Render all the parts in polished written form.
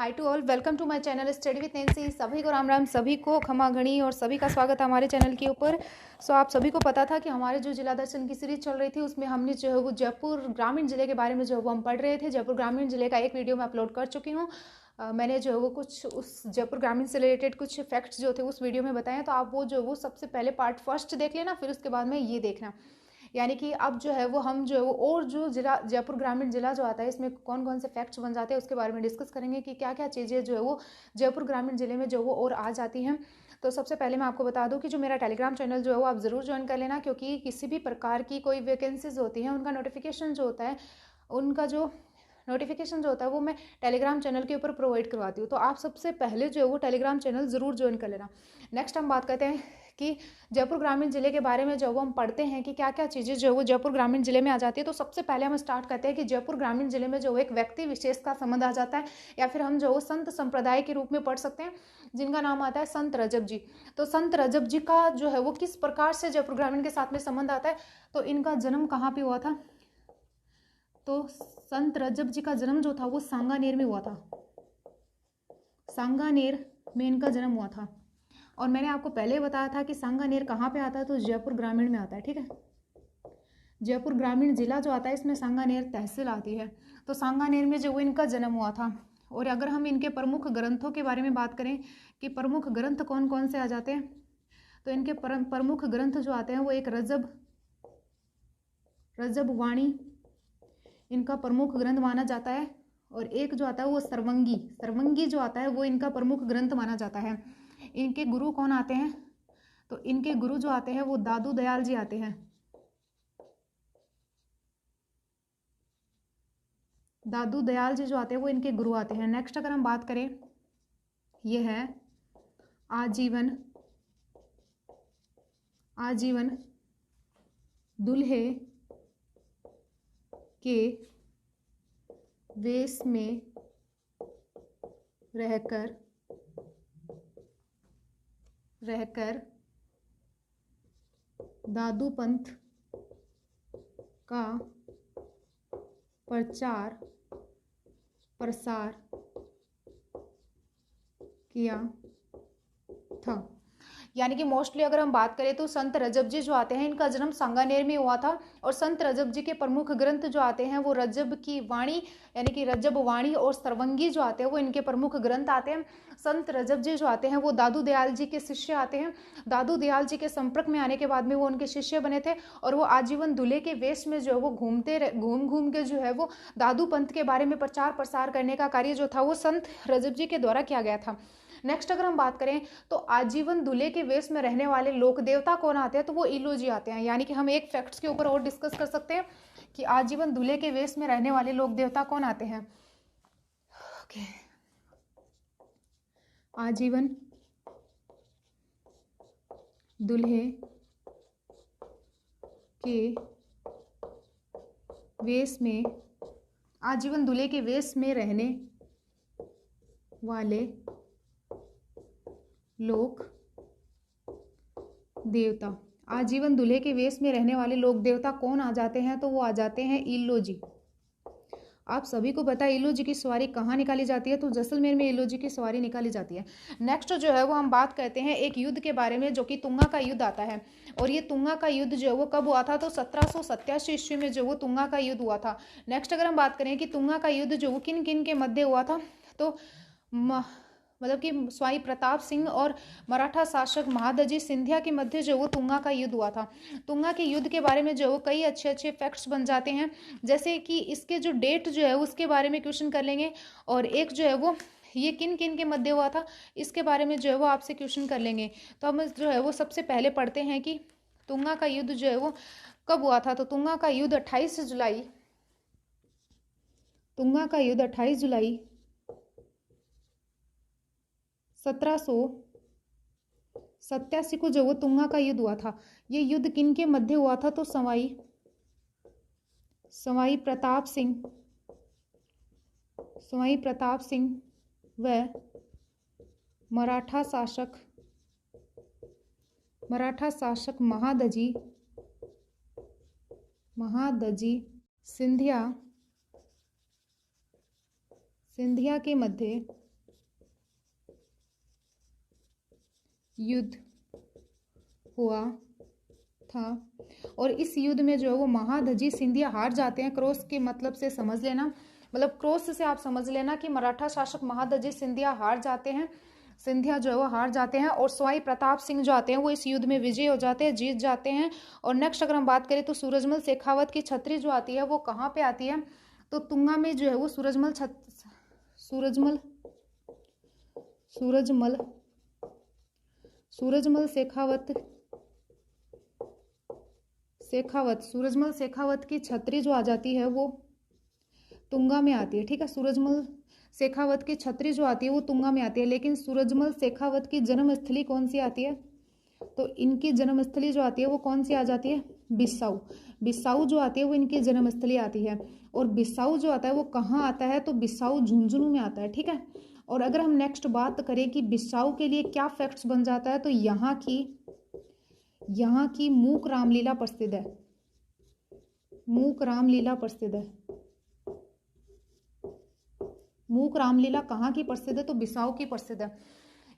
Hi to all, welcome to my channel study with Nancy. सभी को राम राम, सभी को खमा घणी और सभी का स्वागत है हमारे चैनल के ऊपर। आप सभी को पता था कि हमारे जो जिला दर्शन की सीरीज चल रही थी उसमें हमने जो है वो जयपुर ग्रामीण जिले के बारे में जो है वो हम पढ़ रहे थे। जयपुर ग्रामीण जिले का एक वीडियो मैं अपलोड कर चुकी हूँ। मैंने जो है वो कुछ उस जयपुर ग्रामीण से रिलेटेड कुछ फैक्ट्स जो थे उस वीडियो में बताए, तो आप वो जो है वो सबसे पहले पार्ट फर्स्ट देख लेना, फिर उसके बाद में ये देखना। यानी कि अब जो है वो हम जो है वो और जो जिला जयपुर ग्रामीण जिला जो आता है इसमें कौन कौन से फैक्ट्स बन जाते हैं उसके बारे में डिस्कस करेंगे कि क्या क्या चीज़ें जो है वो जयपुर ग्रामीण जिले में जो वो और आ जाती हैं। तो सबसे पहले मैं आपको बता दूं कि जो मेरा टेलीग्राम चैनल जो है वो आप ज़रूर ज्वाइन कर लेना, क्योंकि किसी भी प्रकार की कोई वैकेंसीज होती हैं उनका नोटिफिकेशन जो होता है जो होता है वो मैं टेलीग्राम चैनल के ऊपर प्रोवाइड करवाती हूँ। तो आप सबसे पहले जो है वो टेलीग्राम चैनल ज़रूर ज्वाइन कर लेना। नेक्स्ट हम बात करते हैं कि जयपुर ग्रामीण जिले के बारे में जो वो हम पढ़ते हैं कि क्या क्या चीज़ें जो है वो जयपुर ग्रामीण जिले में आ जाती है। तो सबसे पहले हम स्टार्ट करते हैं कि जयपुर ग्रामीण जिले में जो एक व्यक्ति विशेष का संबंध आ जाता है, या फिर हम जो संत संप्रदाय के रूप में पढ़ सकते हैं जिनका नाम आता है संत रजब जी। तो संत रजब जी का जो है वो किस प्रकार से जयपुर ग्रामीण के साथ में संबंध आता है, तो इनका जन्म कहाँ पे हुआ था? तो संत रजब जी का जन्म जो था वो सांगानेर में हुआ था। सांगानेर में इनका जन्म हुआ था। और मैंने आपको पहले बताया था कि सांगानेर कहाँ पे आता है, तो जयपुर ग्रामीण में आता है। ठीक है, जयपुर ग्रामीण जिला जो आता है इसमें सांगानेर तहसील आती है। तो सांगानेर में जो वो इनका जन्म हुआ था। और अगर हम इनके प्रमुख ग्रंथों के बारे में बात करें कि प्रमुख ग्रंथ कौन कौन से आ जाते हैं, तो इनके प्रमुख ग्रंथ जो आते हैं वो एक रजब वाणी इनका प्रमुख ग्रंथ माना जाता है, और एक जो आता है वो सर्वंगी जो आता है वो इनका प्रमुख ग्रंथ माना जाता है। इनके गुरु कौन आते हैं, तो इनके गुरु जो आते हैं वो दादू दयाल जी आते हैं। दादू दयाल जी जो आते हैं वो इनके गुरु आते हैं। नेक्स्ट अगर हम बात करें, ये है आजीवन दुल्हे के वेश में रहकर दादू पंथ का प्रचार प्रसार किया था। यानी कि मोस्टली अगर हम बात करें तो संत रजब जी जो आते हैं इनका जन्म सांगानेर में हुआ था, और संत रजब जी के प्रमुख ग्रंथ जो आते हैं वो रजब की वाणी यानी कि रजब वाणी और सर्वंगी जो आते हैं वो इनके प्रमुख ग्रंथ आते हैं। संत रजब जी जो आते हैं वो दादू दयाल जी के शिष्य आते हैं। दादू दयाल जी के संपर्क में आने के बाद में वो उनके शिष्य बने थे, और वो आजीवन दूल्हे के वेश में जो है वो घूम के जो है वो दादू पंथ के बारे में प्रचार प्रसार करने का कार्य जो था वो संत रजब जी के द्वारा किया गया था। नेक्स्ट अगर हम बात करें तो आजीवन दूल्हे के वेश में रहने वाले लोक देवता कौन आते हैं, तो वो इलो जी आते हैं। यानी कि हम एक फैक्ट्स के ऊपर और डिस्कस कर सकते हैं कि आजीवन दूल्हे के वेश में रहने वाले लोक देवता कौन आते हैं। ओके, आजीवन दूल्हे के वेश में रहने वाले लोक देवता, आजीवन दूल्हे के वेश में रहने वाले लोक देवता कौन आ जाते हैं, तो वो आ जाते हैं इलो जी। आप सभी को पता है इलो जी की सवारी कहाँ निकाली जाती है, तो जैसलमेर में इलो जी की सवारी निकाली जाती है। नेक्स्ट जो है वो हम बात करते हैं एक युद्ध के बारे में जो कि तुंगा का युद्ध आता है। और ये तुंगा का युद्ध जो है वो कब हुआ था, तो 1787 ईस्वी में जो वो तुंगा का युद्ध हुआ था। नेक्स्ट अगर हम बात करें कि तुंगा का युद्ध जो वो किन किन के मध्य हुआ था, तो मतलब कि स्वाई प्रताप सिंह और मराठा शासक महादजी सिंधिया के मध्य जो वो तुंगा का युद्ध हुआ था। तुंगा के युद्ध के बारे में जो वो कई अच्छे अच्छे फैक्ट्स बन जाते हैं, जैसे कि इसके जो डेट जो है उसके बारे में क्वेश्चन कर लेंगे, और एक जो है वो ये किन किन के मध्य हुआ था इसके बारे में जो है वो आपसे क्वेश्चन कर लेंगे। तो हम जो है वो सबसे पहले पढ़ते हैं कि तुंगा का युद्ध जो है वो कब हुआ था। तो तुंगा का युद्ध 28 जुलाई 1787 को जो वो तुंगा का युद्ध हुआ था। ये युद्ध किन के मध्य हुआ था, तो सवाई प्रताप सिंह व मराठा शासक महादजी सिंधिया के मध्य युद्ध हुआ था और इस युद्ध में जो है वो महादजी सिंधिया हार जाते हैं। क्रॉस के मतलब से समझ लेना, मतलब क्रॉस से आप समझ लेना कि मराठा शासक महादजी सिंधिया हार जाते हैं, सिंधिया जो है वो हार जाते हैं और सवाई प्रताप सिंह जो आते हैं वो इस युद्ध में विजय हो जाते हैं, जीत जाते हैं। और नेक्स्ट अगर हम बात करें तो सूरजमल शेखावत की छतरी जो आती है वो कहाँ पे आती है, तो तुंगा में जो है वो सूरजमल शेखावत की छतरी जो आ जाती है वो तुंगा में आती है। ठीक है, सूरजमल शेखावत की छतरी जो आती है वो तुंगा में आती है, लेकिन सूरजमल शेखावत की जन्मस्थली कौन सी आती है, तो इनकी जन्मस्थली जो आती है वो कौन सी आ जाती है, बिसाऊ। बिसाऊ जो आती है वो इनकी जन्मस्थली आती है और बिसाऊ जो आता है वो कहाँ आता है, तो बिसाऊ झुंझुनू में आता है। ठीक है, और अगर हम नेक्स्ट बात करें कि बिसाऊ के लिए क्या फैक्ट्स बन जाता है, तो यहाँ की मूक रामलीला प्रसिद्ध है। मूक रामलीला प्रसिद्ध है। मूक रामलीला कहाँ की प्रसिद्ध है, तो बिसाऊ की प्रसिद्ध है।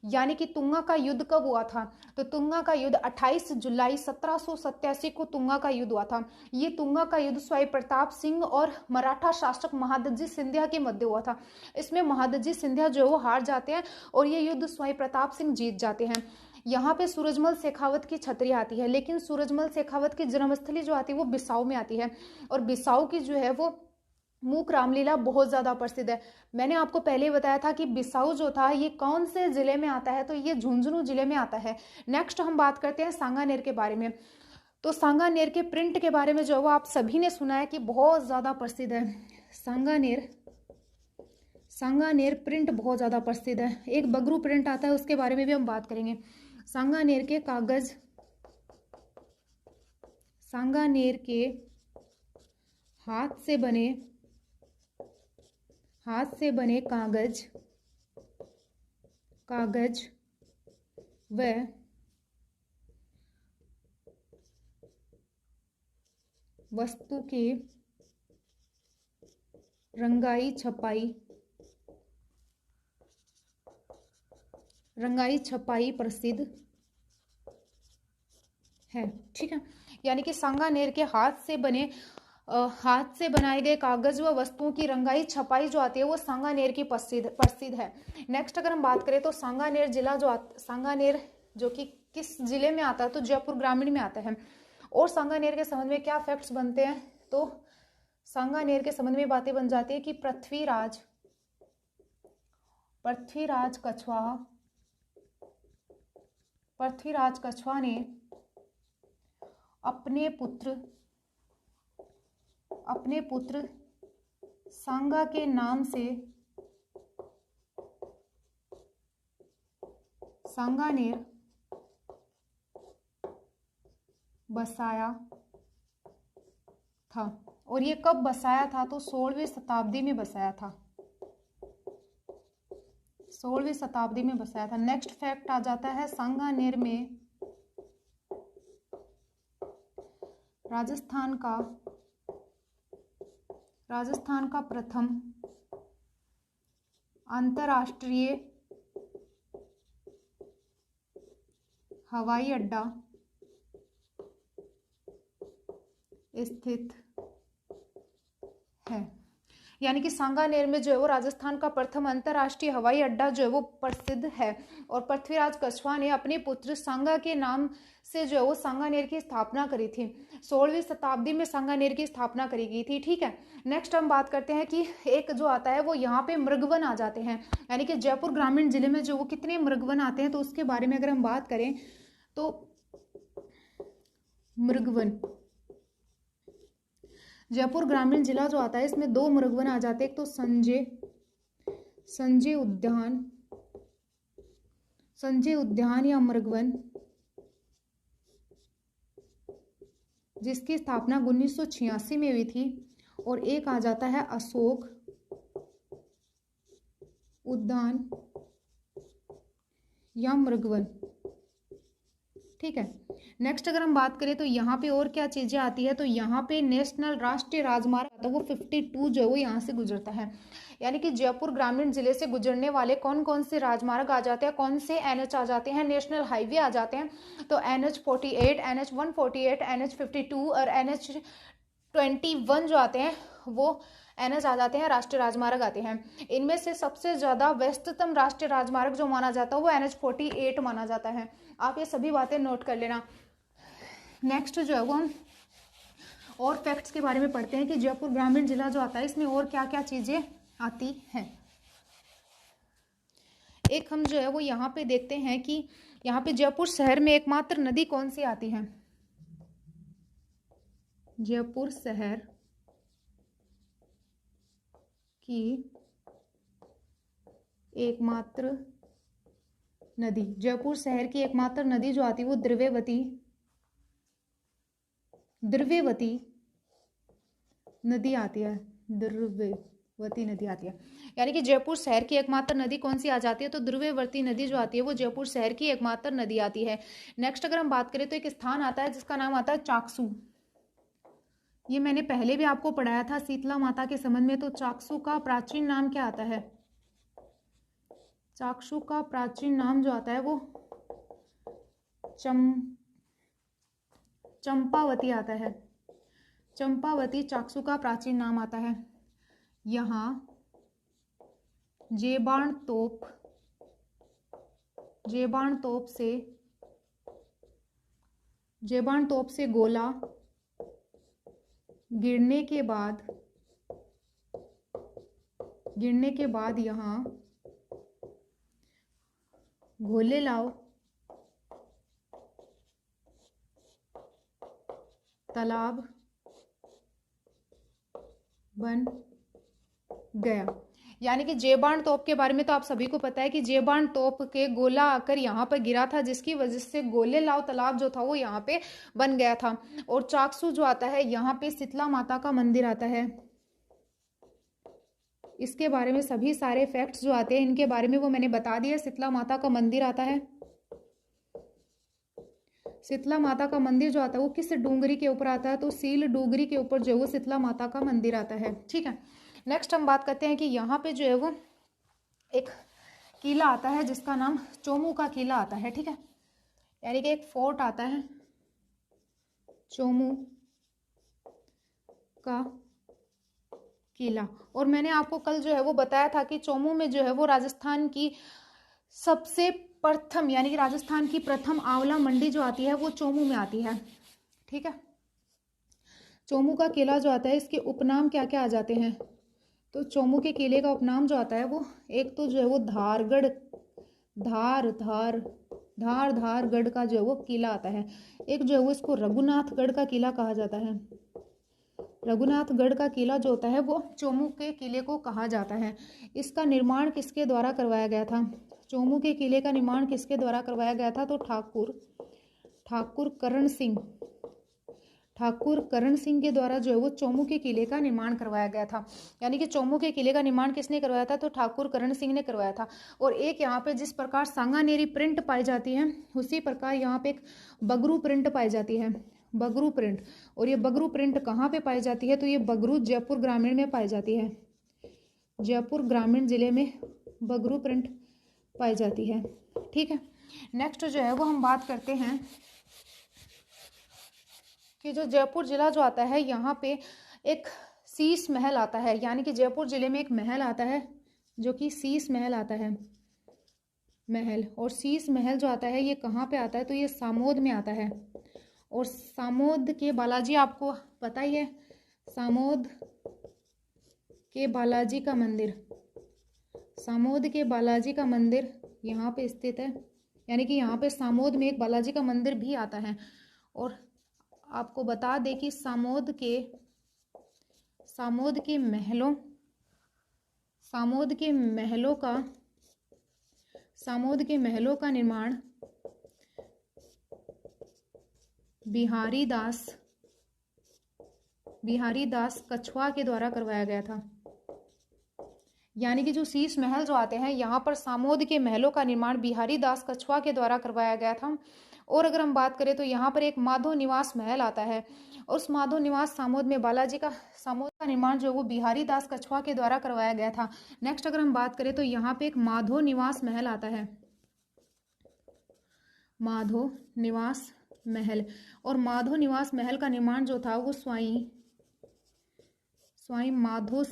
यानी कि तुंगा का युद्ध कब हुआ था, तो तुंगा का युद्ध 28 जुलाई 1787 को तुंगा का युद्ध हुआ था। ये तुंगा का युद्ध सवाई प्रताप सिंह और मराठा शासक महादजी सिंधिया के मध्य हुआ था। इसमें महादजी सिंधिया जो वो हार जाते हैं और ये युद्ध सवाई प्रताप सिंह जीत जाते हैं। यहाँ पे सूरजमल शेखावत की छतरी आती है, लेकिन सूरजमल शेखावत की जन्मस्थली जो आती है वो बिसाऊ में आती है और बिसाऊ की जो है वो मूक रामलीला बहुत ज्यादा प्रसिद्ध है। मैंने आपको पहले बताया था कि बिसाऊ जो था ये कौन से जिले में आता है, तो ये झुंझुनू जिले में आता है। नेक्स्ट हम बात करते हैं सांगानेर के बारे में। तो सांगानेर के प्रिंट के बारे में जो वो आप सभी ने सुना है कि बहुत ज्यादा प्रसिद्ध है। सांगानेर प्रिंट बहुत ज्यादा प्रसिद्ध है। एक बगरू प्रिंट आता है उसके बारे में भी हम बात करेंगे। सांगानेर के हाथ से बने कागज व वस्तु के रंगाई छपाई प्रसिद्ध है। ठीक है, यानी कि सांगानेर के हाथ से बनाए गए कागज व वस्तुओं की रंगाई छपाई जो आती है वो सांगानेर की प्रसिद्ध है। नेक्स्ट अगर हम बात करें तो सांगानेर जो कि किस जिले में आता है, तो जयपुर ग्रामीण में आता है। और सांगानेर के संबंध में क्या फैक्ट्स बनते हैं, तो सांगानेर के संबंध में बातें बन जाती है कि पृथ्वीराज कछवा ने अपने पुत्र सांगा के नाम से सांगानेर बसाया था। और ये कब बसाया था, तो 16वीं शताब्दी में बसाया था। 16वीं शताब्दी में बसाया था। नेक्स्ट फैक्ट आ जाता है सांगानेर में राजस्थान का प्रथम अंतरराष्ट्रीय हवाई अड्डा स्थित है। यानी कि सांगानेर में जो है वो राजस्थान का प्रथम अंतरराष्ट्रीय हवाई अड्डा जो है वो प्रसिद्ध है। और पृथ्वीराज कछवा ने अपने पुत्र सांगा के नाम से जो है वो सांगानेर की स्थापना करी थी। 16वीं शताब्दी में सांगानेर की स्थापना करी गई थी। ठीक है, नेक्स्ट हम बात करते हैं कि एक जो आता है वो यहाँ पे मृगवन आ जाते हैं। यानी कि जयपुर ग्रामीण जिले में जो वो कितने मृगवन आते हैं, तो उसके बारे में अगर हम बात करें तो मृगवन जयपुर ग्रामीण जिला जो आता है इसमें 2 मृगवन आ जाते हैं। एक तो संजय उद्यान या मृगवन, जिसकी स्थापना 1986 में हुई थी। और एक आ जाता है अशोक उद्यान या मृगवन। ठीक है। नेक्स्ट अगर हम बात करें तो यहाँ पे और क्या चीज़ें आती है, तो यहाँ पे नेशनल राष्ट्रीय राजमार्ग आता है वो 52 जो है वो यहाँ से गुजरता है। यानी कि जयपुर ग्रामीण जिले से गुजरने वाले कौन कौन से राजमार्ग आ जाते हैं, कौन से NH आ जाते हैं, नेशनल हाईवे आ जाते हैं, तो NH48, NH148, NH52 और NH21 जो आते हैं वो NH आ जाते हैं, राष्ट्रीय राजमार्ग आते हैं। इनमें से सबसे ज़्यादा व्यस्ततम राष्ट्रीय राजमार्ग जो माना जाता है वो NH48 माना जाता है। आप ये सभी बातें नोट कर लेना। नेक्स्ट जो है वो हम और फैक्ट्स के बारे में पढ़ते हैं कि जयपुर ग्रामीण जिला जो आता है इसमें और क्या क्या चीज़ें आती हैं। एक हम जो है वो यहाँ पे देखते हैं कि यहाँ पे जयपुर शहर में एकमात्र नदी कौन सी आती है। जयपुर शहर की एकमात्र नदी, जयपुर शहर की एकमात्र नदी जो आती है वो द्रव्यवती नदी आती है। द्रव्यवती नदी आती है। यानी कि जयपुर शहर की एकमात्र नदी कौन सी आ जाती है, तो द्रव्यवती नदी जो आती है वो जयपुर शहर की एकमात्र नदी आती है। नेक्स्ट अगर हम बात करें तो एक स्थान आता है जिसका नाम आता है चाकसू। ये मैंने पहले भी आपको पढ़ाया था शीतला माता के संबंध में। तो चाकसू का प्राचीन नाम क्या आता है, चाकसू का प्राचीन नाम जो आता है वो चंपावती आता है। चंपावती चाकसू का प्राचीन नाम आता है। यहाँ जेबाण तोप से गोला गिरने के बाद यहाँ घोलेलाव तालाब बन गया। यानी कि जेबाण तोप के बारे में तो आप सभी को पता है कि जेबाण तोप के गोला आकर यहाँ पर गिरा था, जिसकी वजह से गोलेलाव तालाब जो था वो यहाँ पे बन गया था। और चाकसू जो आता है यहाँ पे शीतला माता का मंदिर आता है। इसके बारे में सभी सारे फैक्ट्स जो आते हैं इनके बारे में वो मैंने बता दिया। शीतला माता का मंदिर आता है। शीतला माता का मंदिर जो आता है वो किस डूंगरी के ऊपर आता है, तो सील डूंगरी के ऊपर जो है वो शीतला माता का मंदिर आता है। ठीक है। नेक्स्ट हम बात करते हैं कि यहाँ पे जो है वो एक किला आता है जिसका नाम चोमू का किला आता है। ठीक है। यानी कि एक फोर्ट आता है चोमू का किला। और मैंने आपको कल जो है वो बताया था कि चोमू में जो है वो राजस्थान की सबसे प्रथम यानी कि राजस्थान की प्रथम आंवला मंडी जो आती है वो चोमू में आती है। ठीक है। चोमू का किला जो आता है इसके उपनाम क्या क्या आ जाते हैं, तो चोमू के किले का उपनाम जो आता है वो एक तो जो है वो धारगढ़ धारगढ़ का जो है वो किला आता है। एक जो है वो इसको रघुनाथगढ़ का किला कहा जाता है। रघुनाथगढ़ का किला जो होता है वो चोमू के किले को कहा जाता है। इसका निर्माण किसके द्वारा करवाया गया था, चोमू के किले का निर्माण किसके द्वारा करवाया गया था, तो ठाकुर करण सिंह के द्वारा जो है वो चोमू के किले का निर्माण करवाया गया था। यानी कि चोमू के किले का निर्माण किसने करवाया था, तो ठाकुर करण सिंह ने करवाया था। और एक यहाँ पे जिस प्रकार सांगानेरी प्रिंट पाई जाती है उसी प्रकार यहाँ पे एक बगरू प्रिंट पाई जाती है, बगरू प्रिंट। और ये बगरू प्रिंट कहाँ पे पाई जाती है, तो ये बगरू जयपुर ग्रामीण में पाई जाती है। जयपुर ग्रामीण जिले में बगरू प्रिंट पाई जाती है। ठीक है। नेक्स्ट जो है वो हम बात करते हैं कि जो जयपुर जिला जो आता है यहाँ पे एक शीश महल आता है। यानी कि जयपुर जिले में एक महल आता है जो कि शीश महल आता है महल। और शीश महल जो आता है ये कहाँ पे आता है, तो ये सामोद में आता है। और सामोद के बालाजी आपको पता ही है, सामोद के बालाजी का मंदिर यहाँ पे स्थित है। यानी कि यहाँ पे सामोद में एक बालाजी का मंदिर भी आता है। और आपको बता दें कि सामोद के महलों का निर्माण बिहारी दास कछुआ के द्वारा करवाया गया था। यानी कि जो शीश महल जो आते हैं यहाँ पर सामोद के महलों का निर्माण बिहारी दास कछुआ के द्वारा करवाया गया था। और अगर हम बात करें तो यहाँ पर एक माधव निवास महल आता है, और उस माधव निवास सामोद में बालाजी का सामोद का निर्माण जो वो बिहारी दास कछवा के द्वारा करवाया गया था। नेक्स्ट अगर हम बात करें तो यहाँ पे एक माधव निवास महल आता है, माधव निवास महल, और माधव निवास महल का निर्माण जो था वो स्वाई माधो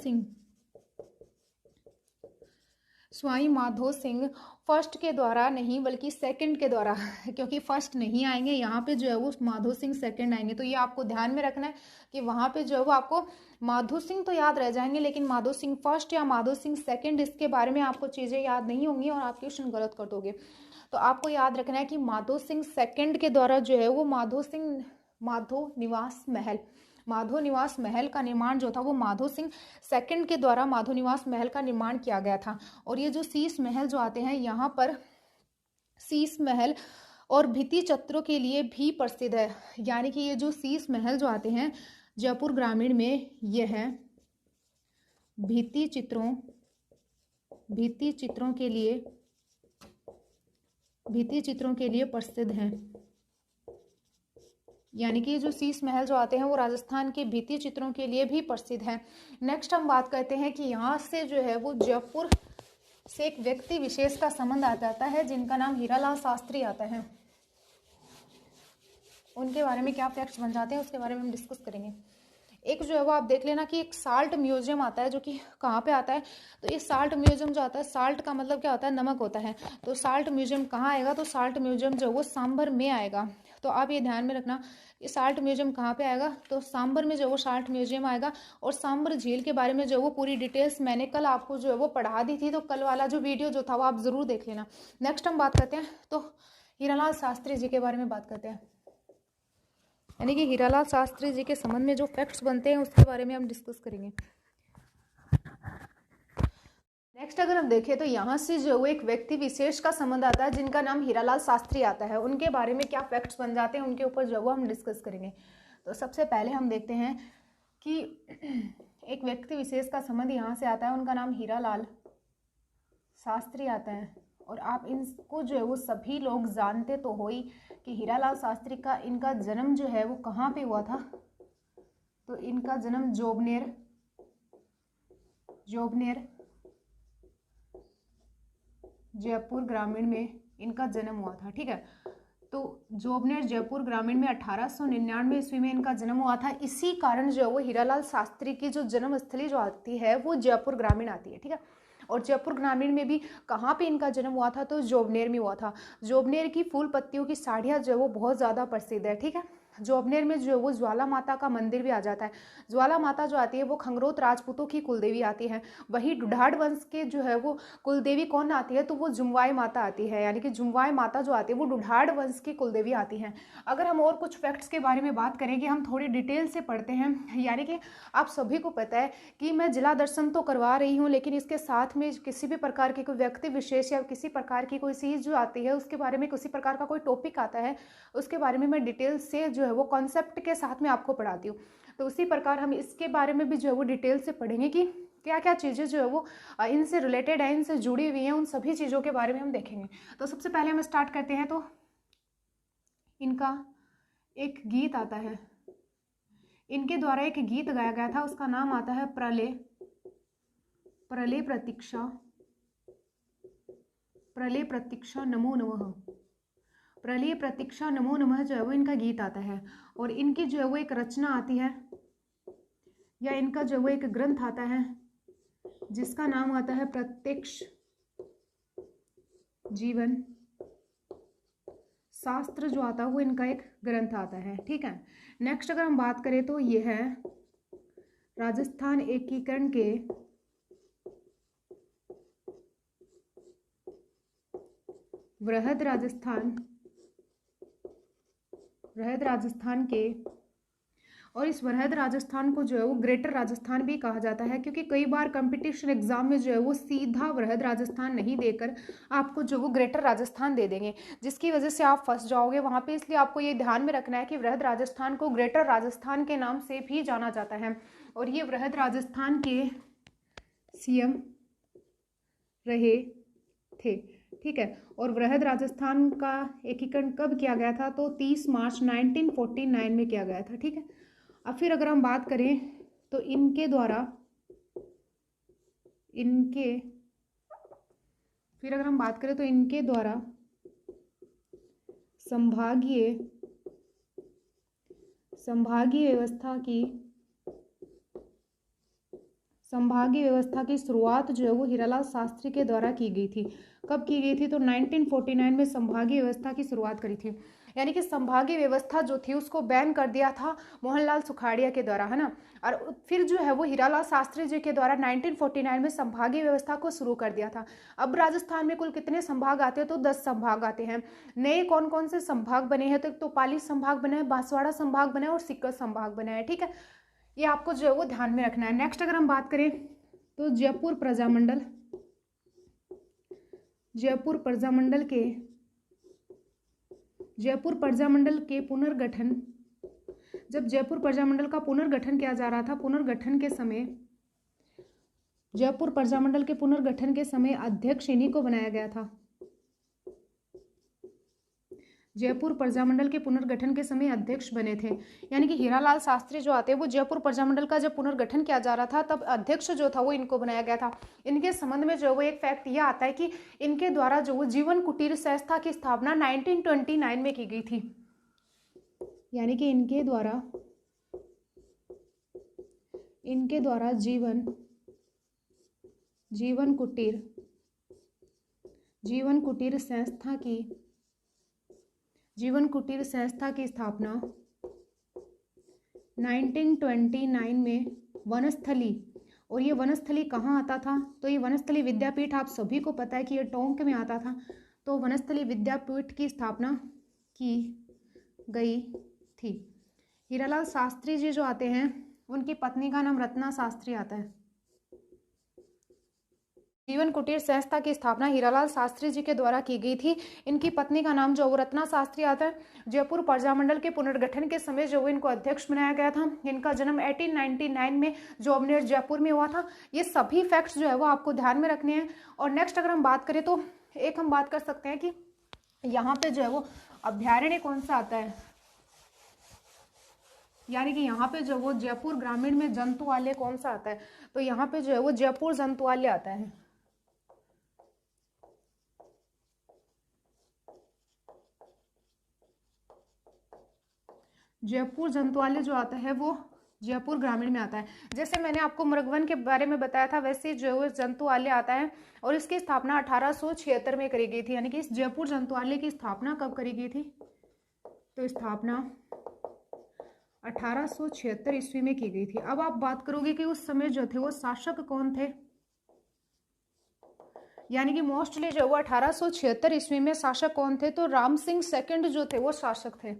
सिंह फर्स्ट के द्वारा नहीं बल्कि सेकंड के द्वारा, क्योंकि फर्स्ट नहीं आएंगे यहाँ पे जो है वो माधो सिंह सेकंड आएंगे। तो ये आपको ध्यान में रखना है कि वहाँ पे जो है वो आपको माधो सिंह तो याद रह जाएंगे, लेकिन माधो सिंह फर्स्ट या माधो सिंह सेकंड इसके बारे में आपको चीज़ें याद नहीं होंगी और आप क्वेश्चन गलत कर दोगे। तो आपको याद रखना है कि माधो सिंह सेकंड के द्वारा जो है वो माधव निवास महल का निर्माण जो था वो माधो सिंह सेकंड के द्वारा माधव निवास महल का निर्माण किया गया था। और ये जो शीश महल जो आते हैं यहाँ पर शीश महल और भित्ति चित्रों के लिए भी प्रसिद्ध है, यानी कि ये जो शीश महल जो आते हैं जयपुर ग्रामीण में ये है भित्ति चित्रों के लिए प्रसिद्ध हैं, यानी कि जो शीश महल जो आते हैं वो राजस्थान के भित्ति चित्रों के लिए भी प्रसिद्ध है। नेक्स्ट हम बात करते हैं कि यहाँ से जो है वो जयपुर से एक व्यक्ति विशेष का संबंध आ जाता है जिनका नाम हीरालाल शास्त्री आता है। उनके बारे में क्या फैक्ट्स बन जाते हैं उसके बारे में हम डिस्कस करेंगे। एक जो है वो आप देख लेना कि एक साल्ट म्यूजियम आता है, जो कि कहाँ पे आता है, तो ये साल्ट म्यूजियम जो आता है, साल्ट का मतलब क्या होता है, नमक होता है। तो साल्ट म्यूजियम कहाँ आएगा, तो साल्ट म्यूजियम जो है वो सांभर में आएगा। तो आप ये ध्यान में रखना कि साल्ट म्यूजियम कहाँ पे आएगा, तो सांभर में जो वो साल्ट म्यूजियम आएगा। और सांभर झील के बारे में जो वो पूरी डिटेल्स मैंने कल आपको जो है वो पढ़ा दी थी, तो कल वाला जो वीडियो जो था वो आप ज़रूर देख लेना। नेक्स्ट हम बात करते हैं तो हीरालाल शास्त्री जी के बारे में बात करते हैं, यानी कि हीरालाल शास्त्री जी के संबंध में जो फैक्ट्स बनते हैं उसके बारे में हम डिस्कस करेंगे। नेक्स्ट अगर हम देखें तो यहाँ से जो एक व्यक्ति विशेष का संबंध आता है जिनका नाम हीरालाल शास्त्री आता है, उनके बारे में क्या फैक्ट्स बन जाते हैं उनके ऊपर जो वो हम डिस्कस करेंगे। तो सबसे पहले हम देखते हैं कि एक व्यक्ति विशेष का संबंध यहाँ से आता है, उनका नाम हीरालाल शास्त्री आता है। और आप इनको जो है वो सभी लोग जानते तो हो ही कि हीरालाल शास्त्री का इनका जन्म जो है वो कहाँ पे हुआ था, तो इनका जन्म जोबनेर जयपुर ग्रामीण में इनका जन्म हुआ था। ठीक है, तो जोबनेर जयपुर ग्रामीण में 1899 ईस्वी में इनका जन्म हुआ था। इसी कारण जो है वो हीरालाल शास्त्री की जो जन्मस्थली जो आती है वो जयपुर ग्रामीण आती है। ठीक है, और जयपुर ग्रामीण में भी कहाँ पे इनका जन्म हुआ था, तो जोबनेर में हुआ था। जोबनेर की फूल पत्तियों की साड़ियाँ जो है वो बहुत ज़्यादा प्रसिद्ध है। ठीक है, जोबनेर में जो है वो ज्वाला माता का मंदिर भी आ जाता है। ज्वाला माता जो आती है वो खंगरोत राजपूतों की कुलदेवी आती है। वही ढुढाड़ वंश के जो है वो कुलदेवी कौन आती है, तो वो जुमवाई माता आती है, यानी कि जुमवाई माता जो आती है वो ढुढाड़ वंश की कुलदेवी आती है। अगर हम और कुछ फैक्ट्स के बारे में बात करेंगे, हम थोड़ी डिटेल से पढ़ते हैं। यानी कि आप सभी को पता है कि मैं जिला दर्शन तो करवा रही हूँ, लेकिन इसके साथ में किसी भी प्रकार की कोई व्यक्ति विशेष या किसी प्रकार की कोई चीज़ जो आती है उसके बारे में किसी प्रकार का कोई टॉपिक आता है उसके बारे में मैं डिटेल से जो है वो कॉन्सेप्ट के साथ में आपको पढ़ाती हूँ। तो उसी प्रकार हम इसके बारे में भी जो है वो डिटेल से पढ़ेंगे कि क्या क्या चीज़ें जो है वो इनसे रिलेटेड है, इनसे जुड़ी हुई हैं, उन सभी चीज़ों के बारे में हम देखेंगे। तो सबसे पहले हम स्टार्ट करते हैं, तो इनका एक गीत आता है, इनके द्वारा एक गीत गाया गया था, उसका नाम आता है प्रलय प्रतीक्षा नमो नमः। प्रलय प्रतीक्षा नमो नमः जो है वो इनका गीत आता है। और इनकी जो है वो एक रचना आती है या इनका जो है वो एक ग्रंथ आता है जिसका नाम आता है प्रत्यक्ष जीवन शास्त्र जो आता है वो इनका एक ग्रंथ आता है। ठीक है, नेक्स्ट अगर हम बात करें तो ये है राजस्थान एकीकरण के वृहद राजस्थान के, और इस वृहद राजस्थान को जो है वो ग्रेटर राजस्थान भी कहा जाता है, क्योंकि कई बार कंपटीशन एग्जाम में जो है वो सीधा वृहद राजस्थान नहीं देकर आपको जो वो ग्रेटर राजस्थान दे देंगे, जिसकी वजह से आप फंस जाओगे वहाँ पे। इसलिए आपको ये ध्यान में रखना है कि वृहद राजस्थान को ग्रेटर राजस्थान के नाम से भी जाना जाता है। और ये वृहद राजस्थान के सीएम रहे थे। ठीक है। और वृहद राजस्थान का एकीकरण कब किया गया था? तो 30 मार्च 1949 में किया गया था, ठीक है। अब फिर अगर हम बात करें तो इनके द्वारा संभागीय व्यवस्था की शुरुआत जो है वो हीरालाल शास्त्री के द्वारा की गई थी। कब की गई थी? तो 1949 में संभागीय व्यवस्था की शुरुआत करी थी। यानी कि संभागीय व्यवस्था जो थी उसको बैन कर दिया था मोहनलाल सुखाड़िया के द्वारा, है ना। और फिर जो है वो हीरालाल शास्त्री जी के द्वारा 1949 में संभागीय व्यवस्था को शुरू कर दिया था। अब राजस्थान में कुल कितने संभाग आते हैं? तो 10 संभाग आते हैं। नए कौन कौन से संभाग बने हैं? तो पाली संभाग बना है, बांसवाड़ा संभाग बना है और सीकर संभाग बना है, ठीक है। ये आपको जो है वो ध्यान में रखना है। नेक्स्ट अगर हम बात करें तो जयपुर प्रजामंडल के पुनर्गठन, जब जयपुर प्रजामंडल का पुनर्गठन किया जा रहा था, जयपुर प्रजामंडल के पुनर्गठन के समय अध्यक्ष इन्हीं को बनाया गया था। जयपुर प्रजामंडल के पुनर्गठन के समय अध्यक्ष बने थे। यानी कि हीरालाल शास्त्री जो आते हैं वो जयपुर प्रजामंडल का जब पुनर्गठन किया जा रहा था तब अध्यक्ष जो था वो इनको बनाया गया था। इनके संबंध में जो वो एक फैक्ट यह आता है कि इनके द्वारा जो वो जीवन कुटीर संस्था की स्थापना 1929 में की गई थी। यानी कि इनके द्वारा जीवन कुटीर संस्था की स्थापना 1929 में वनस्थली, और ये वनस्थली कहाँ आता था? तो ये वनस्थली विद्यापीठ, आप सभी को पता है कि ये टोंक में आता था। तो वनस्थली विद्यापीठ की स्थापना की गई थी। हीरालाल शास्त्री जी जो आते हैं उनकी पत्नी का नाम रत्ना शास्त्री आता है। जीवन कुटीर संस्था की स्थापना हीरालाल शास्त्री जी के द्वारा की गई थी। इनकी पत्नी का नाम जो वो रत्ना शास्त्री आता है। जयपुर प्रजामंडल के पुनर्गठन के समय जो इनको अध्यक्ष बनाया गया था। इनका जन्म 1899 में जोबनेर जयपुर में हुआ था। ये सभी फैक्ट्स जो है वो आपको ध्यान में रखने हैं। और नेक्स्ट अगर हम बात करें तो एक हम बात कर सकते हैं कि यहाँ पे जो है वो अभ्यारण्य कौन सा आता है। यानी कि यहाँ पे जो वो जयपुर ग्रामीण में जंतुआलय कौन सा आता है? तो यहाँ पे जो है वो जयपुर जंतुआलय आता है। जयपुर जंतुआलय जो आता है वो जयपुर ग्रामीण में आता है। जैसे मैंने आपको मृगवन के बारे में बताया था वैसे जो है जंतुआलय आता है और इसकी स्थापना 1876 में करी गई थी। यानी कि इस जयपुर जंतुआलय की स्थापना कब करी गई थी? तो स्थापना 1876 ईस्वी में की गई थी। अब आप बात करोगे कि उस समय जो थे वो शासक कौन थे। यानी कि मोस्टली जो वो 1876 ईस्वी में शासक कौन थे? तो राम सिंह सेकंड जो थे वो शासक थे।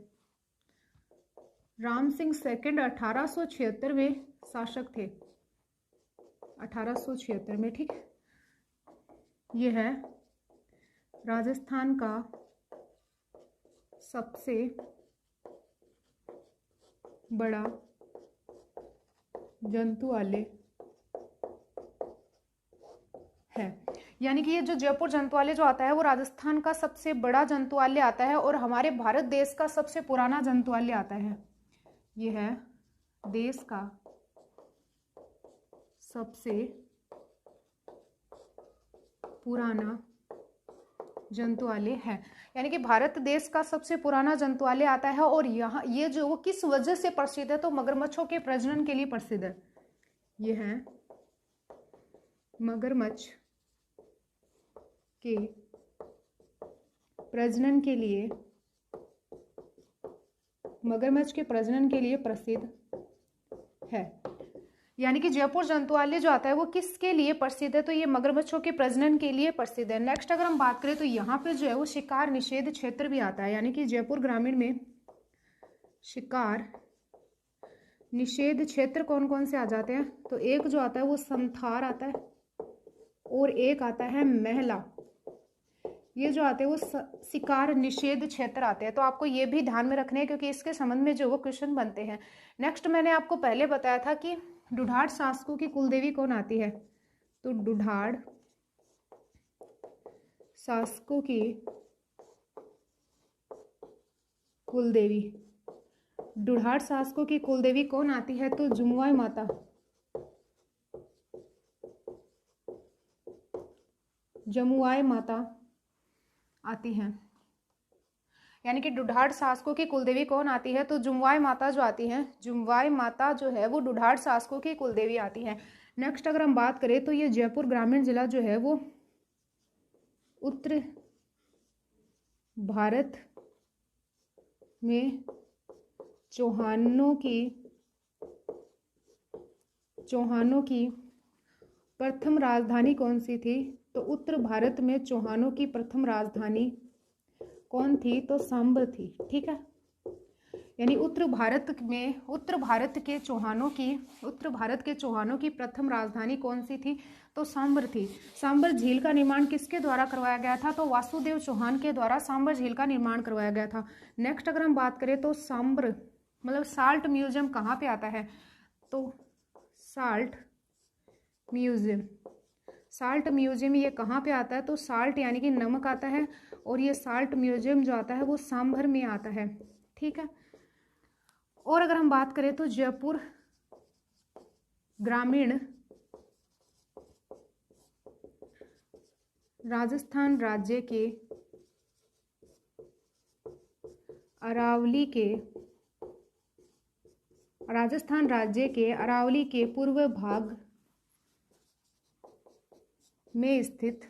राम सिंह सेकंड 1876 में शासक थे, 1876 में, ठीक। ये है राजस्थान का सबसे बड़ा जंतुआलय है। यानी कि ये जो जयपुर जंतुआलय जो आता है वो राजस्थान का सबसे बड़ा जंतुआलय आता है और हमारे भारत देश का सबसे पुराना जंतुआलय आता है। ये है देश का सबसे पुराना जंतुआलय है। यानी कि भारत देश का सबसे पुराना जंतुआलय आता है और यहाँ ये जो वो किस वजह से प्रसिद्ध है? तो मगरमच्छों के प्रजनन के लिए प्रसिद्ध है। ये है मगरमच्छ के प्रजनन के लिए प्रसिद्ध है। यानी कि जयपुर जंतुआलय जो आता है वो किसके लिए प्रसिद्ध है? तो ये मगरमच्छों के प्रजनन के लिए प्रसिद्ध है। नेक्स्ट अगर हम बात करें तो यहाँ पे जो है वो शिकार निषेध क्षेत्र भी आता है। यानी कि जयपुर ग्रामीण में शिकार निषेध क्षेत्र कौन कौन से आ जाते हैं? तो एक जो आता है वो संथार आता है और एक आता है महला। ये जो आते हैं वो शिकार निषेध क्षेत्र आते हैं। तो आपको ये भी ध्यान में रखने हैं क्योंकि इसके संबंध में जो वो क्वेश्चन बनते हैं। नेक्स्ट मैंने आपको पहले बताया था कि ढूढ़ाड़ शासकों की कुलदेवी कौन आती है? तो ढूढ़ाड़ शासकों की कुलदेवी। ढूढ़ाड़ शासकों की कुलदेवी कौन आती है? तो जमुआई माता। जमुआई माता आती हैं। यानी कि ढूढ़ाड़ शासकों की कुलदेवी कौन आती है? तो जमुआई माता जो आती हैं, जमुआई माता जो है वो ढूढ़ाड़ शासकों की कुलदेवी आती हैं। नेक्स्ट अगर हम बात करें तो ये जयपुर ग्रामीण जिला जो है वो उत्तर भारत में चौहानों की प्रथम राजधानी कौन सी थी? तो उत्तर भारत में चौहानों की प्रथम राजधानी कौन थी? तो सांबर थी। ठीक है, यानी उत्तर भारत के चौहानों की प्रथम राजधानी कौन सी थी? तो सांबर थी। सांबर झील का निर्माण किसके द्वारा करवाया गया था? तो वासुदेव चौहान के द्वारा सांबर झील का निर्माण करवाया गया था। नेक्स्ट अगर हम बात करें तो सांबर मतलब साल्ट म्यूजियम कहाँ पे आता है? तो साल्ट म्यूजियम ये कहाँ पे आता है? तो साल्ट यानी कि नमक आता है, और ये साल्ट म्यूजियम जो आता है वो सांभर में आता है। ठीक है, और अगर हम बात करें तो जयपुर ग्रामीण राजस्थान राज्य के अरावली के पूर्व भाग में स्थित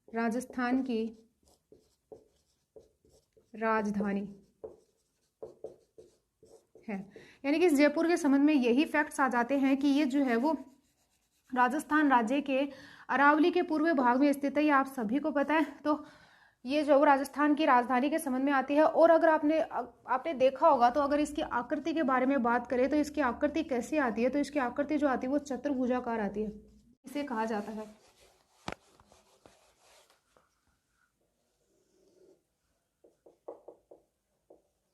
राजस्थान की राजधानी है। यानी कि इस जयपुर के संबंध में यही फैक्ट्स आ जाते हैं कि ये जो है वो राजस्थान राज्य के अरावली के पूर्व भाग में स्थित है, ये आप सभी को पता है। तो ये जो राजस्थान की राजधानी के संबंध में आती है। और अगर आपने देखा होगा तो अगर इसकी आकृति के बारे में बात करें तो इसकी आकृति कैसी आती है? तो इसकी आकृति जो आती है वो चतुर्भुजाकार आती है, इसे कहा जाता है।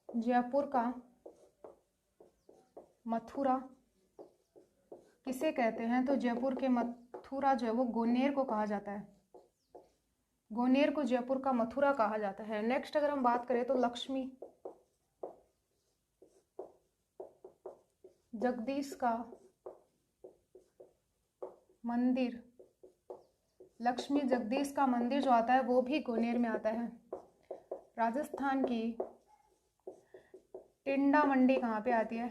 जयपुर का मथुरा किसे कहते हैं? तो जयपुर के मथुरा जो है वो गोनेर को कहा जाता है। गोनेर को जयपुर का मथुरा कहा जाता है। नेक्स्ट अगर हम बात करें तो लक्ष्मी जगदीश का मंदिर, लक्ष्मी जगदीश का मंदिर जो आता है वो भी गोनेर में आता है। राजस्थान की टिंडा मंडी कहाँ पे आती है?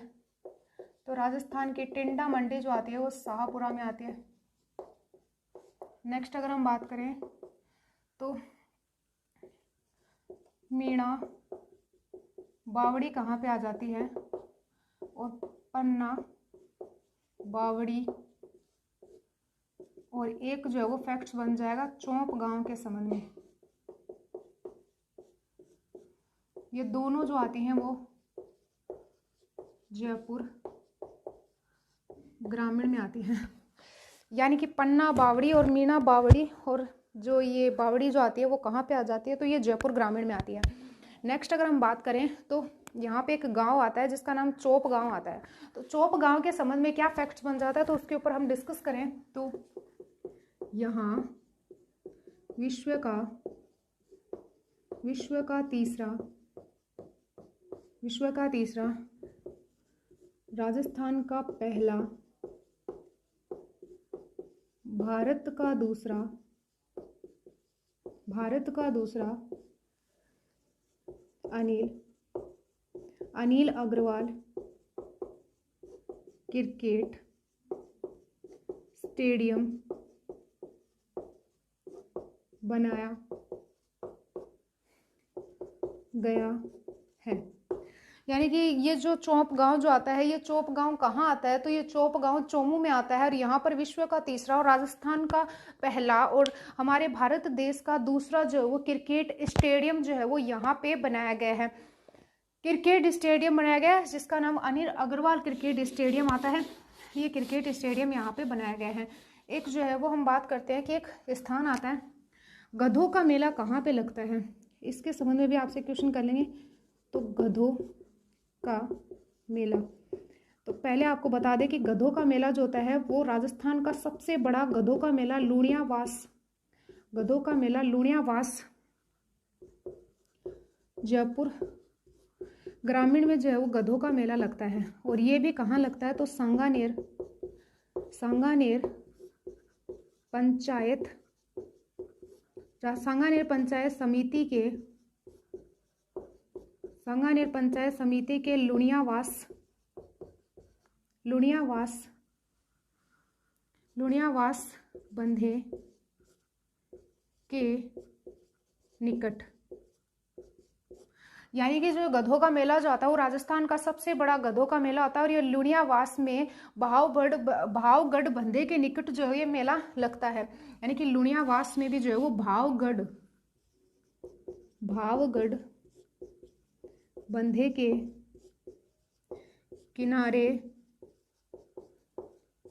तो राजस्थान की टिंडा मंडी जो आती है वो शाहपुरा में आती है। नेक्स्ट अगर हम बात करें तो मीणा बावड़ी कहाँ पे आ जाती है? और पन्ना बावड़ी, और एक जो है वो फैक्ट्स बन जाएगा चौंप गांव के संबंध में। ये दोनों जो आती हैं वो जयपुर ग्रामीण में आती हैं। यानी कि पन्ना बावड़ी और मीणा बावड़ी, और जो ये बावड़ी जो आती है वो कहाँ पे आ जाती है? तो ये जयपुर ग्रामीण में आती है। नेक्स्ट अगर हम बात करें तो यहाँ पे एक गांव आता है जिसका नाम चौप गांव आता है। तो चौप गांव के संबंध में क्या फैक्ट्स बन जाता है तो उसके ऊपर हम डिस्कस करें तो यहाँ विश्व का तीसरा राजस्थान का पहला भारत का दूसरा अनिल अग्रवाल क्रिकेट स्टेडियम बनाया गया है। यानी कि ये जो चौप गांव जो आता है, ये चौप गांव कहाँ आता है? तो ये चौप गांव चोमू में आता है, और यहाँ पर विश्व का तीसरा और राजस्थान का पहला और हमारे भारत देश का दूसरा जो वो क्रिकेट स्टेडियम जो है वो यहाँ पे बनाया गया है। क्रिकेट स्टेडियम बनाया गया है जिसका नाम अनिल अग्रवाल क्रिकेट स्टेडियम आता है। ये क्रिकेट स्टेडियम यहाँ पे बनाया गया है। एक जो है वो हम बात करते हैं कि एक स्थान आता है, गधों का मेला कहाँ पे लगता है? इसके संबंध में भी आपसे क्वेश्चन कर लेंगे। तो गधों का मेला, तो पहले आपको बता दें कि गधों का मेला जो होता है वो राजस्थान का सबसे बड़ा गधों का मेला लुणियावास गधों का मेला लुणियावास जयपुर ग्रामीण में जो है वो गधों का मेला लगता है। और ये भी कहाँ लगता है, तो सांगानेर पंचायत सांगानेर पंचायत समिति के लुणियावास बंधे के निकट। यानी कि जो गधों का मेला जो आता है वो राजस्थान का सबसे बड़ा गधों का मेला होता है और ये लुणियावास में भावगढ़ बंधे के निकट जो है ये मेला लगता है। यानी कि लुणियावास में भी जो है वो भावगढ़ बंधे के किनारे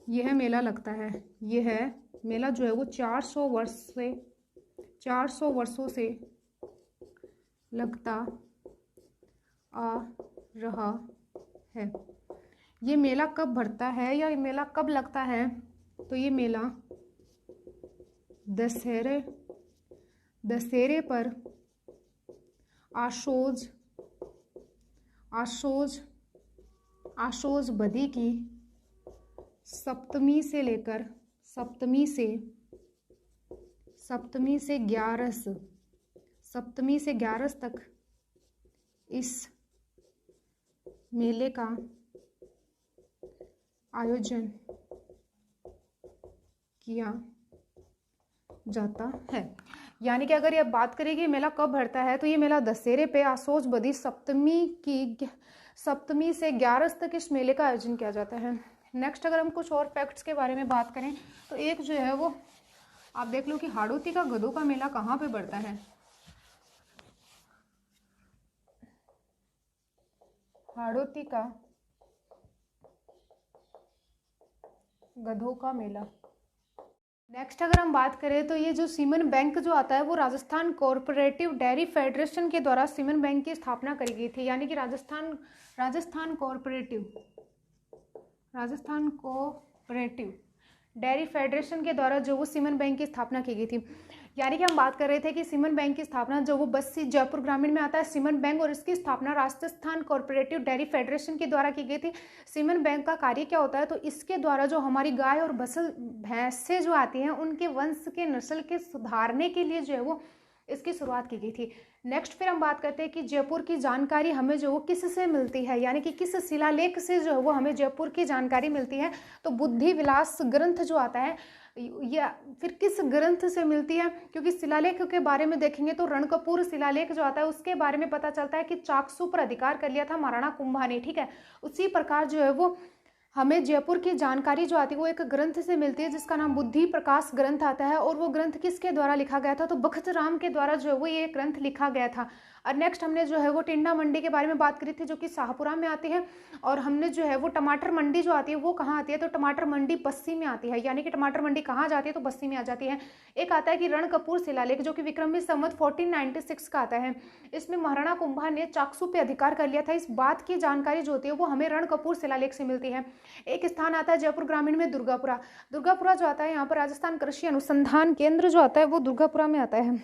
यह मेला लगता है। यह मेला जो है वो 400 वर्षों से लगता आ रहा है। ये मेला कब भरता है या ये मेला कब लगता है, तो ये मेला दशहरे पर आशोज बदी की सप्तमी से 11 तक इस मेले का आयोजन किया जाता है। यानी कि अगर ये बात करें कि मेला कब भरता है, तो ये मेला दशहरे पे आशोज बदी सप्तमी से 11 तक इस मेले का आयोजन किया जाता है। नेक्स्ट अगर हम कुछ और फैक्ट्स के बारे में बात करें तो एक जो है वो आप देख लो कि हाड़ौती का गधों का मेला कहाँ पे बढ़ता है। हाड़ौती का गधों का मेला। नेक्स्ट अगर हम बात करें तो ये जो सीमन बैंक जो आता है वो राजस्थान कोऑपरेटिव डेयरी फेडरेशन के द्वारा सीमन बैंक की स्थापना करी गई थी। यानी कि राजस्थान कोऑपरेटिव डेयरी फेडरेशन के द्वारा जो वो सीमन बैंक की स्थापना की गई थी। यानी कि हम बात कर रहे थे कि सीमन बैंक की स्थापना जो वो बस्सी जयपुर ग्रामीण में आता है सीमन बैंक, और इसकी स्थापना राजस्थान कोऑपरेटिव डेयरी फेडरेशन के द्वारा की गई थी। सीमन बैंक का कार्य क्या होता है, तो इसके द्वारा जो हमारी गाय और भैंसें जो आती हैं उनके वंश के नस्ल के सुधारने के लिए जो है वो इसकी शुरुआत की गई थी। नेक्स्ट फिर हम बात करते हैं कि जयपुर की जानकारी हमें जो वो किससे मिलती है, यानी कि किस शिलालेख से जो है वो हमें जयपुर की जानकारी मिलती है। तो बुद्धि विलास ग्रंथ जो आता है या फिर किस ग्रंथ से मिलती है, क्योंकि शिलालेख के बारे में देखेंगे तो रणकपुर शिलालेख जो आता है उसके बारे में पता चलता है कि चाकसू पर अधिकार कर लिया था महाराणा कुंभा ने। ठीक है, उसी प्रकार जो है वो हमें जयपुर की जानकारी जो आती है वो एक ग्रंथ से मिलती है जिसका नाम बुद्धि प्रकाश ग्रंथ आता है। और वो ग्रंथ किसके द्वारा लिखा गया था, तो बख्त राम के द्वारा जो है वो ये ग्रंथ लिखा गया था। और नेक्स्ट हमने जो है वो टिंडा मंडी के बारे में बात करी थी जो कि शाहपुरा में आती है। और हमने जो है वो टमाटर मंडी जो आती है वो कहाँ आती है, तो टमाटर मंडी बस्सी में आती है। यानी कि टमाटर मंडी कहाँ जाती है, तो बस्सी में आ जाती है। एक आता है कि रणकपुर शिलालेख जो कि विक्रमी संवत 1496 का आता है। इसमें महाराणा कुंभा ने चाकसू पे अधिकार कर लिया था। इस बात की जानकारी जो होती है वो हमें रणकपुर शिलालेख से मिलती है। एक स्थान आता है जयपुर ग्रामीण में दुर्गापुरा जो आता है यहाँ पर राजस्थान कृषि अनुसंधान केंद्र जो आता है वो दुर्गापुरा में आता है।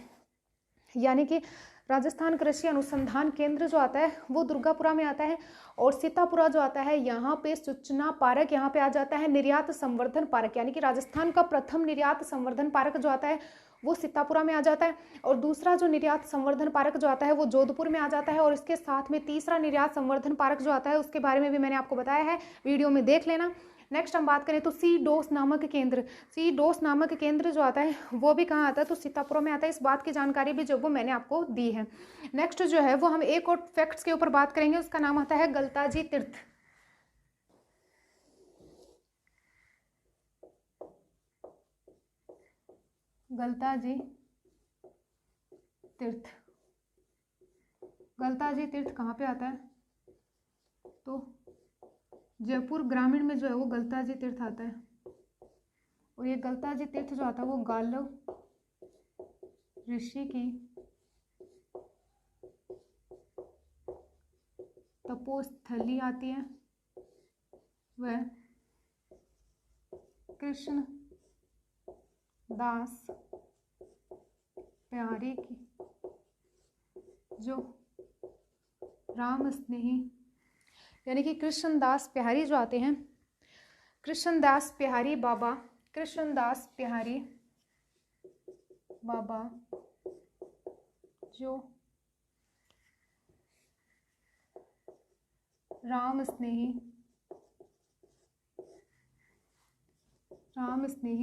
यानी कि राजस्थान कृषि अनुसंधान केंद्र जो आता है वो दुर्गापुरा में आता है। और सीतापुरा जो आता है यहाँ पे सूचना पार्क यहाँ पे आ जाता है। निर्यात संवर्धन पार्क यानी कि राजस्थान का प्रथम निर्यात संवर्धन पार्क जो आता है वो सीतापुरा में आ जाता है। और दूसरा जो निर्यात संवर्धन पार्क जो आता है वो जोधपुर में आ जाता है। और इसके साथ में तीसरा निर्यात संवर्धन पार्क जो आता है उसके बारे में भी मैंने आपको बताया है, वीडियो में देख लेना। नेक्स्ट हम बात करें तो सी डोस नामक केंद्र जो आता है वो भी कहाँ आता है, तो सीतापुर में आता है। इस बात की जानकारी भी जो वो मैंने आपको दी है। नेक्स्ट जो है वो हम एक और फैक्ट्स के ऊपर बात करेंगे, उसका नाम आता है गलताजी तीर्थ। गलताजी तीर्थ कहाँ पे आता है, तो जयपुर ग्रामीण में जो है वो गलताजी तीर्थ आता है। और ये गलताजी तीर्थ जो आता है वो गालव ऋषि की तपोस्थली आती है। वह कृष्ण दास प्यारी की जो राम स्नेही यानी कि कृष्णदास प्यारी जो आते हैं, कृष्णदास प्यारी बाबा, कृष्णदास प्यारी बाबा जो राम स्नेही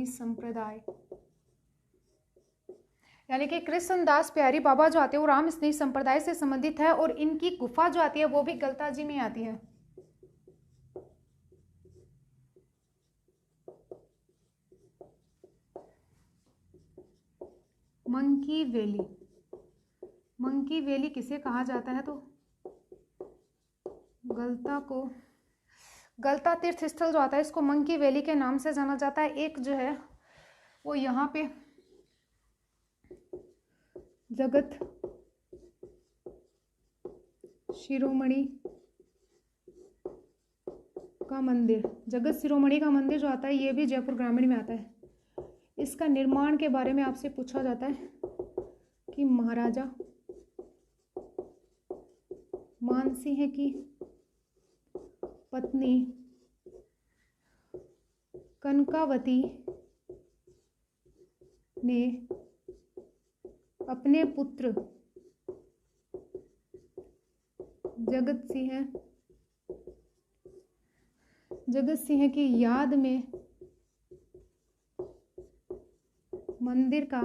संप्रदाय यानी कि कृष्णदास प्यारी बाबा जो आते हैं वो राम स्नेही संप्रदाय से संबंधित है और इनकी गुफा जो आती है वो भी गलता जी में आती है। मंकी वैली, मंकी वैली किसे कहा जाता है? तो गलता तीर्थ स्थल जो आता है इसको मंकी वैली के नाम से जाना जाता है। एक जो है वो यहाँ पे जगत शिरोमणि का मंदिर, जगत शिरोमणि का मंदिर जो आता है ये भी जयपुर ग्रामीण में आता है। इसका निर्माण के बारे में आपसे पूछा जाता है कि महाराजा मानसिंह की पत्नी कनकावती ने अपने पुत्र जगत सिंह की याद में मंदिर का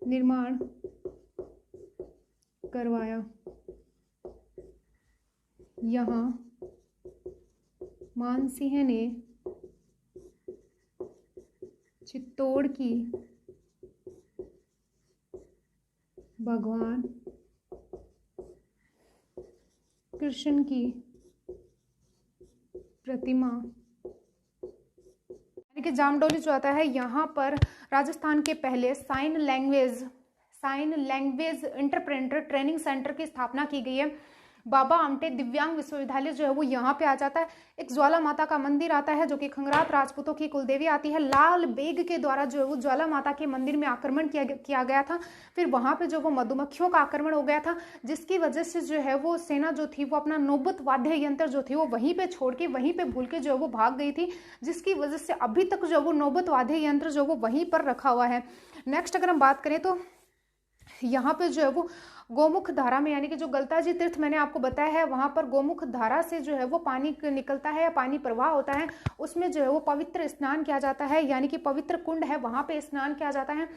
निर्माण करवाया। यहाँ मानसिंह ने चित्तौड़ की भगवान कृष्ण की प्रतिमा यानी कि जामडौली जो आता है यहाँ पर राजस्थान के पहले sign language interpreter training centre की स्थापना की गई है। बाबा आमटे दिव्यांग विश्वविद्यालय जो है वो यहाँ पे आ जाता है। एक ज्वाला माता का मंदिर आता है जो कि खंगरात राजपूतों की कुलदेवी आती है। लाल बेग के द्वारा जो है वो ज्वाला माता के मंदिर में आक्रमण किया गया था। फिर वहां पे जो वो मधुमक्खियों का आक्रमण हो गया था जिसकी वजह से जो है वो सेना जो थी वो अपना नौबत वाद्य यंत्र जो थी वो वहीं पे छोड़ के वहीं पे भूल के जो है वो भाग गई थी, जिसकी वजह से अभी तक जो वो नौबत वाद्य यंत्र जो वो वहीं पर रखा हुआ है। नेक्स्ट अगर हम बात करें तो यहाँ पे जो है वो गोमुख धारा में यानी कि जो गलता जी तीर्थ मैंने आपको बताया है वहां पर गोमुख धारा से जो है वो पानी निकलता है या पानी प्रवाह होता है, उसमें जो है वो पवित्र स्नान किया जाता है यानी कि पवित्र कुंड है वहां पे स्नान किया जाता है।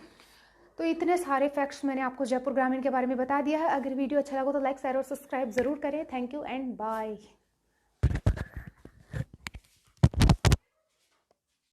तो इतने सारे फैक्ट्स मैंने आपको जयपुर ग्रामीण के बारे में बता दिया है। अगर वीडियो अच्छा लगा तो लाइक शेयर और सब्सक्राइब जरूर करें। Thank you and bye.